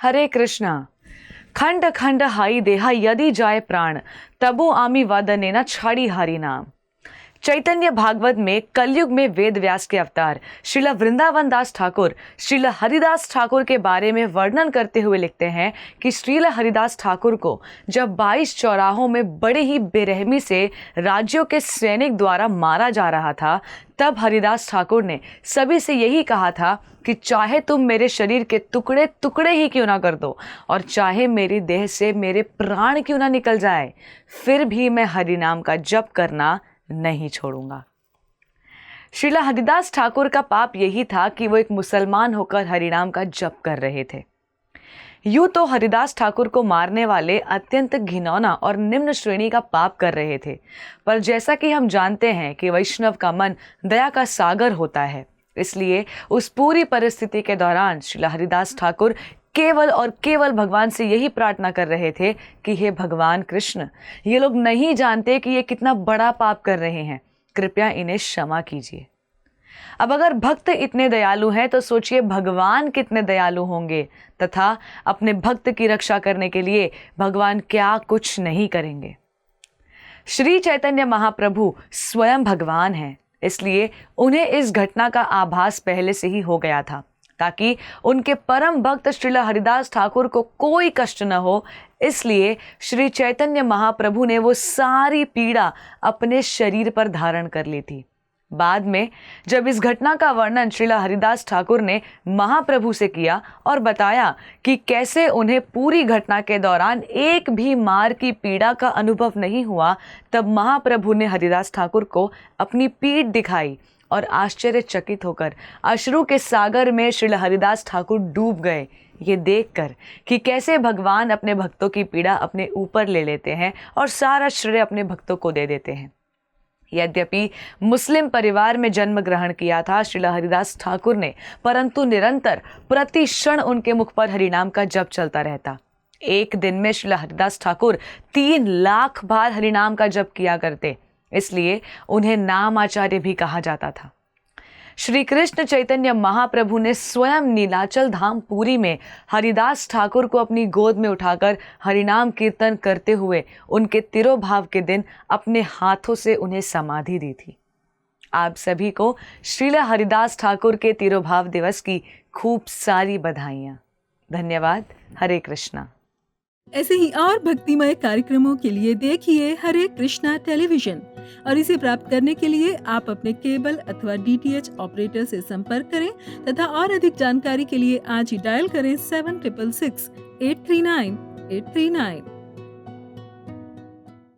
हरे कृष्णा। खंड खंड हाई देहा यदि जाए प्राण, तबो आमी वदनेना छाड़ी हरि नाम। चैतन्य भागवत में कलयुग में वेद व्यास के अवतार श्रील वृंदावन दास ठाकुर श्रील हरिदास ठाकुर के बारे में वर्णन करते हुए लिखते हैं कि श्रील हरिदास ठाकुर को जब 22 चौराहों में बड़े ही बेरहमी से राज्यों के सैनिक द्वारा मारा जा रहा था, तब हरिदास ठाकुर ने सभी से यही कहा था कि चाहे तुम मेरे शरीर के टुकड़े टुकड़े ही क्यों ना कर दो और चाहे मेरी देह से मेरे प्राण क्यों ना निकल जाए, फिर भी मैं हरि नाम का जप करना नहीं छोड़ूंगा। श्रील हरिदास ठाकुर का पाप यही था कि वो एक मुसलमान होकर हरिनाम का जप कर रहे थे। यूं तो हरिदास ठाकुर को मारने वाले अत्यंत घिनौना और निम्न श्रेणी का पाप कर रहे थे, पर जैसा कि हम जानते हैं कि वैष्णव का मन दया का सागर होता है, इसलिए उस पूरी परिस्थिति के दौरान श्रील हरिदास ठाकुर केवल और केवल भगवान से यही प्रार्थना कर रहे थे कि हे भगवान कृष्ण, ये लोग नहीं जानते कि ये कितना बड़ा पाप कर रहे हैं, कृपया इन्हें क्षमा कीजिए। अब अगर भक्त इतने दयालु हैं तो सोचिए भगवान कितने दयालु होंगे, तथा अपने भक्त की रक्षा करने के लिए भगवान क्या कुछ नहीं करेंगे। श्री चैतन्य महाप्रभु स्वयं भगवान हैं, इसलिए उन्हें इस घटना का आभास पहले से ही हो गया था ताकि उनके परम भक्त श्रील हरिदास ठाकुर को कोई कष्ट न हो। इसलिए श्री चैतन्य महाप्रभु ने वो सारी पीड़ा अपने शरीर पर धारण कर ली थी। बाद में जब इस घटना का वर्णन श्रील हरिदास ठाकुर ने महाप्रभु से किया और बताया कि कैसे उन्हें पूरी घटना के दौरान एक भी मार की पीड़ा का अनुभव नहीं हुआ, तब महाप्रभु ने हरिदास ठाकुर को अपनी पीठ दिखाई और आश्चर्यचकित होकर अश्रु के सागर में श्रील हरिदास ठाकुर डूब गए, ये देखकर कि कैसे भगवान अपने भक्तों की पीड़ा अपने ऊपर ले लेते हैं और सारा श्रेय अपने भक्तों को दे देते हैं। यद्यपि मुस्लिम परिवार में जन्म ग्रहण किया था श्रील हरिदास ठाकुर ने, परंतु निरंतर प्रति क्षण उनके मुख पर हरिनाम का जप चलता रहता। एक दिन में श्रील हरिदास ठाकुर 3 लाख बार हरिनाम का जप किया करते, इसलिए उन्हें नाम आचार्य भी कहा जाता था। श्री कृष्ण चैतन्य महाप्रभु ने स्वयं नीलाचल धाम पुरी में हरिदास ठाकुर को अपनी गोद में उठाकर हरिनाम कीर्तन करते हुए उनके तिरोभाव के दिन अपने हाथों से उन्हें समाधि दी थी। आप सभी को श्रील हरिदास ठाकुर के तिरोभाव दिवस की खूब सारी बधाइयाँ। धन्यवाद। हरे कृष्णा। ऐसे ही और भक्तिमय कार्यक्रमों के लिए देखिए हरे कृष्णा टेलीविजन, और इसे प्राप्त करने के लिए आप अपने केबल अथवा DTH ऑपरेटर से संपर्क करें तथा और अधिक जानकारी के लिए आज ही डायल करें 7666 839 839।